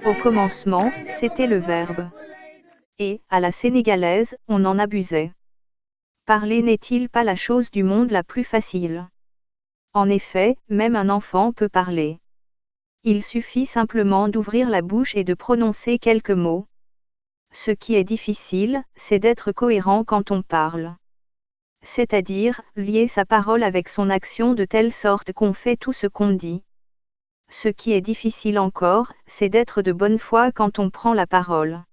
Au commencement, c'était le verbe. Et, à la sénégalaise, on en abusait. Parler n'est-il pas la chose du monde la plus facile? En effet, même un enfant peut parler. Il suffit simplement d'ouvrir la bouche et de prononcer quelques mots. Ce qui est difficile, c'est d'être cohérent quand on parle. C'est-à-dire, lier sa parole avec son action de telle sorte qu'on fait tout ce qu'on dit. Ce qui est difficile encore, c'est d'être de bonne foi quand on prend la parole.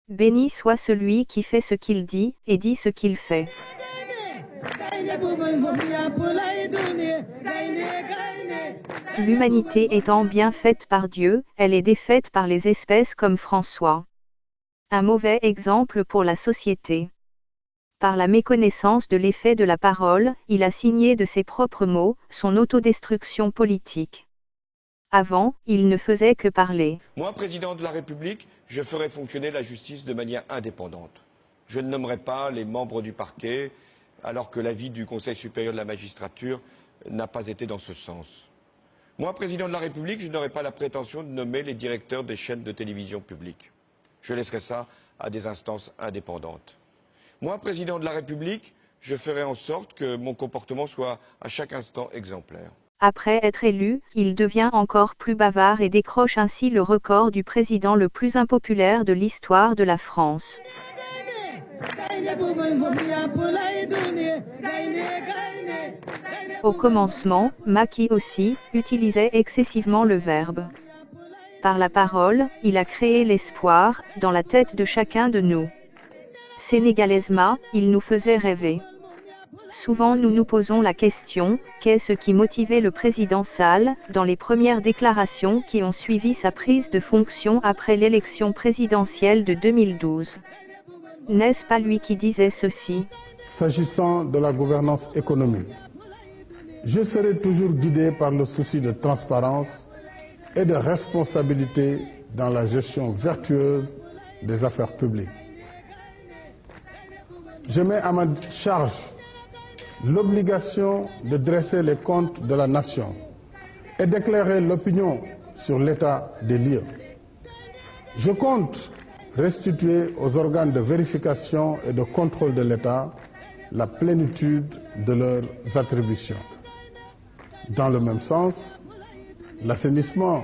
Béni soit celui qui fait ce qu'il dit, et dit ce qu'il fait. L'humanité étant bien faite par Dieu, elle est défaite par les espèces comme François. Un mauvais exemple pour la société. Par la méconnaissance de l'effet de la parole, il a signé de ses propres mots, son autodestruction politique. Avant, il ne faisait que parler. Moi, président de la République, je ferai fonctionner la justice de manière indépendante. Je ne nommerai pas les membres du parquet, alors que l'avis du Conseil supérieur de la magistrature n'a pas été dans ce sens. Moi, président de la République, je n'aurai pas la prétention de nommer les directeurs des chaînes de télévision publiques. Je laisserai ça à des instances indépendantes. Moi, président de la République, je ferai en sorte que mon comportement soit à chaque instant exemplaire. Après être élu, il devient encore plus bavard et décroche ainsi le record du président le plus impopulaire de l'histoire de la France. Au commencement, Macky aussi, utilisait excessivement le verbe. Par la parole, il a créé l'espoir, dans la tête de chacun de nous. Sénégalaisement, il nous faisait rêver. Souvent nous nous posons la question, qu'est-ce qui motivait le président Sall, dans les premières déclarations qui ont suivi sa prise de fonction après l'élection présidentielle de 2012? N'est-ce pas lui qui disait ceci? S'agissant de la gouvernance économique, je serai toujours guidé par le souci de transparence et de responsabilité dans la gestion vertueuse des affaires publiques. Je mets à ma charge l'obligation de dresser les comptes de la nation et d'éclairer l'opinion sur l'état des lieux. Je compte restituer aux organes de vérification et de contrôle de l'État la plénitude de leurs attributions. Dans le même sens, l'assainissement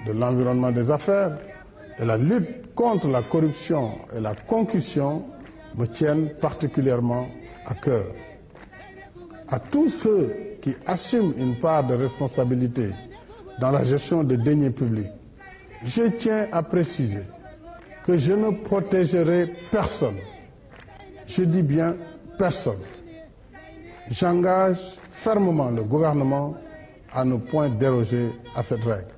de l'environnement des affaires et la lutte contre la corruption et la concussion me tiennent particulièrement à cœur. À tous ceux qui assument une part de responsabilité dans la gestion des deniers publics, je tiens à préciser que je ne protégerai personne. Je dis bien personne. J'engage fermement le gouvernement à ne point déroger à cette règle.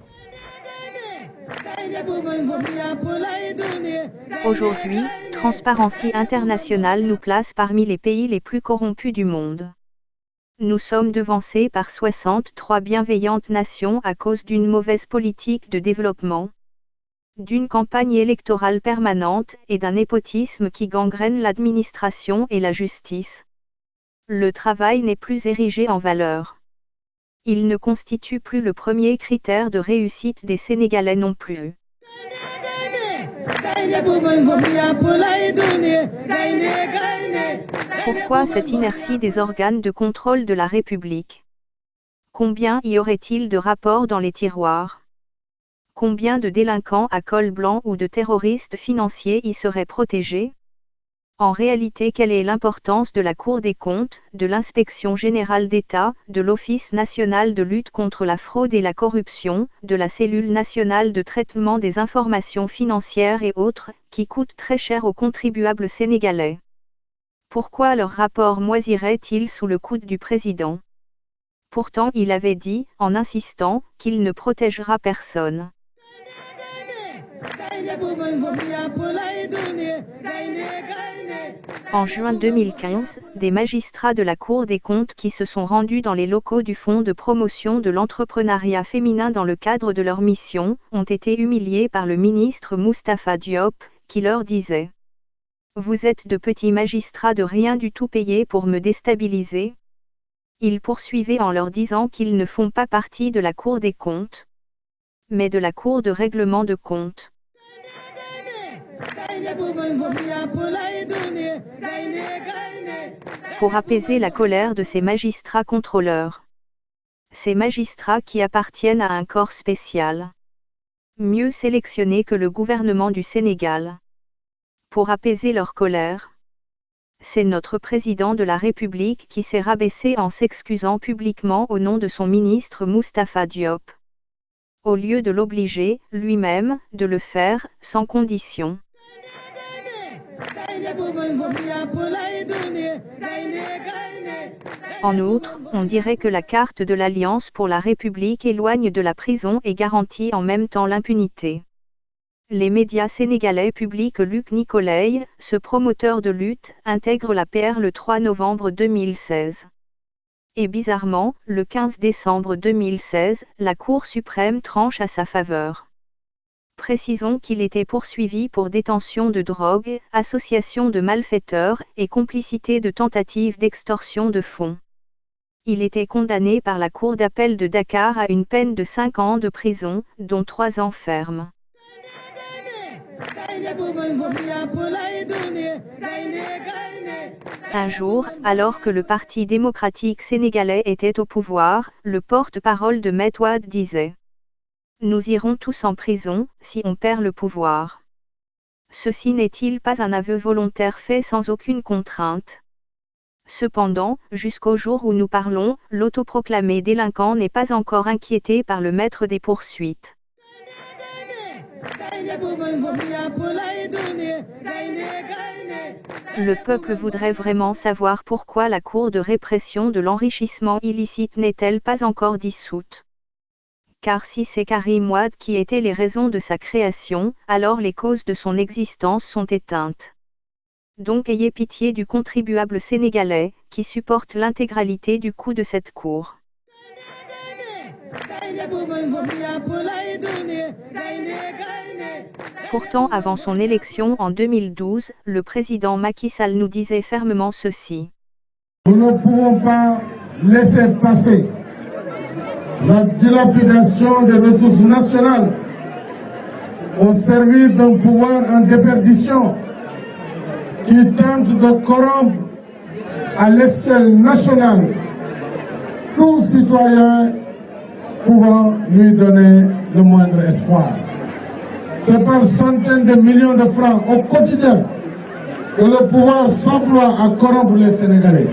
Aujourd'hui, Transparency International nous place parmi les pays les plus corrompus du monde. Nous sommes devancés par 63 bienveillantes nations à cause d'une mauvaise politique de développement, d'une campagne électorale permanente et d'un népotisme qui gangrène l'administration et la justice. Le travail n'est plus érigé en valeur. Il ne constitue plus le premier critère de réussite des Sénégalais non plus. Pourquoi cette inertie des organes de contrôle de la République? Combien y aurait-il de rapports dans les tiroirs? Combien de délinquants à col blanc ou de terroristes financiers y seraient protégés? En réalité, quelle est l'importance de la Cour des comptes, de l'Inspection générale d'État, de l'Office national de lutte contre la fraude et la corruption, de la Cellule nationale de traitement des informations financières et autres, qui coûtent très cher aux contribuables sénégalais? Pourquoi leur rapport moisirait-il sous le coude du président? Pourtant il avait dit, en insistant, qu'il ne protégera personne. En juin 2015, des magistrats de la Cour des comptes qui se sont rendus dans les locaux du Fonds de promotion de l'entrepreneuriat féminin dans le cadre de leur mission, ont été humiliés par le ministre Moustapha Diop, qui leur disait Vous êtes de petits magistrats de rien du tout payés pour me déstabiliser. Ils poursuivaient en leur disant qu'ils ne font pas partie de la Cour des comptes, mais de la Cour de règlement de comptes. Pour apaiser la colère de ces magistrats contrôleurs. Ces magistrats qui appartiennent à un corps spécial, mieux sélectionné que le gouvernement du Sénégal. Pour apaiser leur colère. C'est notre président de la République qui s'est rabaissé en s'excusant publiquement au nom de son ministre Moustapha Diop. Au lieu de l'obliger, lui-même, de le faire, sans condition. En outre, on dirait que la carte de l'Alliance pour la République éloigne de la prison et garantit en même temps l'impunité. Les médias sénégalais publient que Luc Nicolaï, ce promoteur de lutte, intègre la PR le 3 novembre 2016. Et bizarrement, le 15 décembre 2016, la Cour suprême tranche à sa faveur. Précisons qu'il était poursuivi pour détention de drogue, association de malfaiteurs et complicité de tentative d'extorsion de fonds. Il était condamné par la Cour d'appel de Dakar à une peine de 5 ans de prison, dont 3 ans fermes. Un jour, alors que le Parti démocratique sénégalais était au pouvoir, le porte-parole de Maître Wade disait : nous irons tous en prison, si on perd le pouvoir. Ceci n'est-il pas un aveu volontaire fait sans aucune contrainte ? Cependant, jusqu'au jour où nous parlons, l'autoproclamé délinquant n'est pas encore inquiété par le maître des poursuites. Le peuple voudrait vraiment savoir pourquoi la Cour de répression de l'enrichissement illicite n'est-elle pas encore dissoute. Car si c'est Karim Wade qui étaient les raisons de sa création, alors les causes de son existence sont éteintes. Donc ayez pitié du contribuable sénégalais, qui supporte l'intégralité du coût de cette cour. Pourtant avant son élection en 2012, le président Macky Sall nous disait fermement ceci. Nous ne pouvons pas laisser passer la dilapidation des ressources nationales au service d'un pouvoir en déperdition qui tente de corrompre à l'échelle nationale tout citoyen pouvant lui donner le moindre espoir. C'est par centaines de millions de francs au quotidien que le pouvoir s'emploie à corrompre les Sénégalais.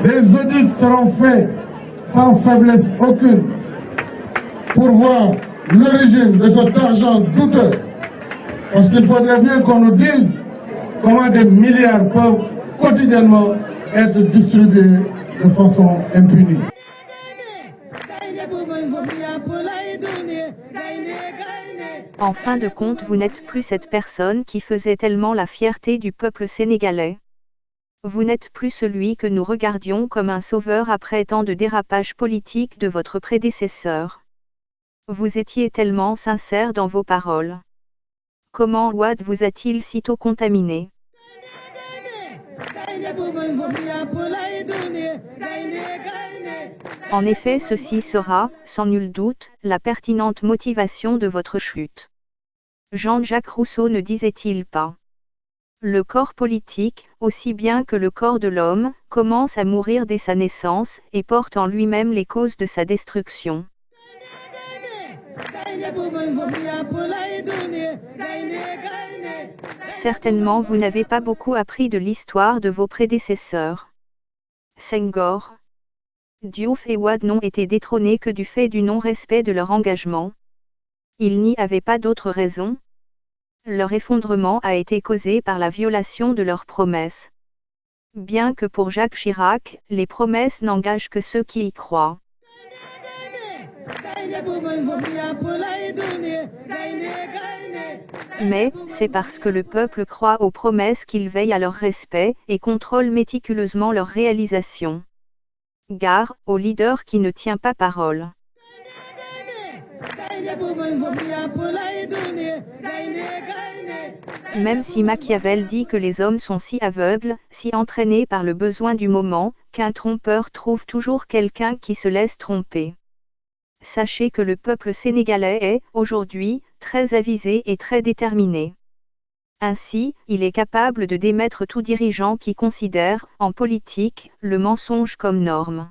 Les audits seront faits sans faiblesse aucune pour voir l'origine de cet argent douteux. Parce qu'il faudrait bien qu'on nous dise comment des milliards peuvent quotidiennement être distribués de façon impunie. En fin de compte, vous n'êtes plus cette personne qui faisait tellement la fierté du peuple sénégalais. Vous n'êtes plus celui que nous regardions comme un sauveur après tant de dérapages politiques de votre prédécesseur. Vous étiez tellement sincère dans vos paroles. Comment Wade vous a-t-il sitôt contaminé ? En effet, ceci sera, sans nul doute, la pertinente motivation de votre chute. Jean-Jacques Rousseau ne disait-il pas ? Le corps politique, aussi bien que le corps de l'homme, commence à mourir dès sa naissance et porte en lui-même les causes de sa destruction. Certainement vous n'avez pas beaucoup appris de l'histoire de vos prédécesseurs. Senghor, Diouf et Wade n'ont été détrônés que du fait du non-respect de leur engagement. Il n'y avait pas d'autre raison. Leur effondrement a été causé par la violation de leurs promesses. Bien que pour Jacques Chirac, les promesses n'engagent que ceux qui y croient. Mais, c'est parce que le peuple croit aux promesses qu'il veille à leur respect et contrôle méticuleusement leur réalisation. Gare au leader qui ne tient pas parole. Même si Machiavel dit que les hommes sont si aveugles, si entraînés par le besoin du moment, qu'un trompeur trouve toujours quelqu'un qui se laisse tromper. Sachez que le peuple sénégalais est, aujourd'hui, très avisé et très déterminé. Ainsi, il est capable de démettre tout dirigeant qui considère, en politique, le mensonge comme norme.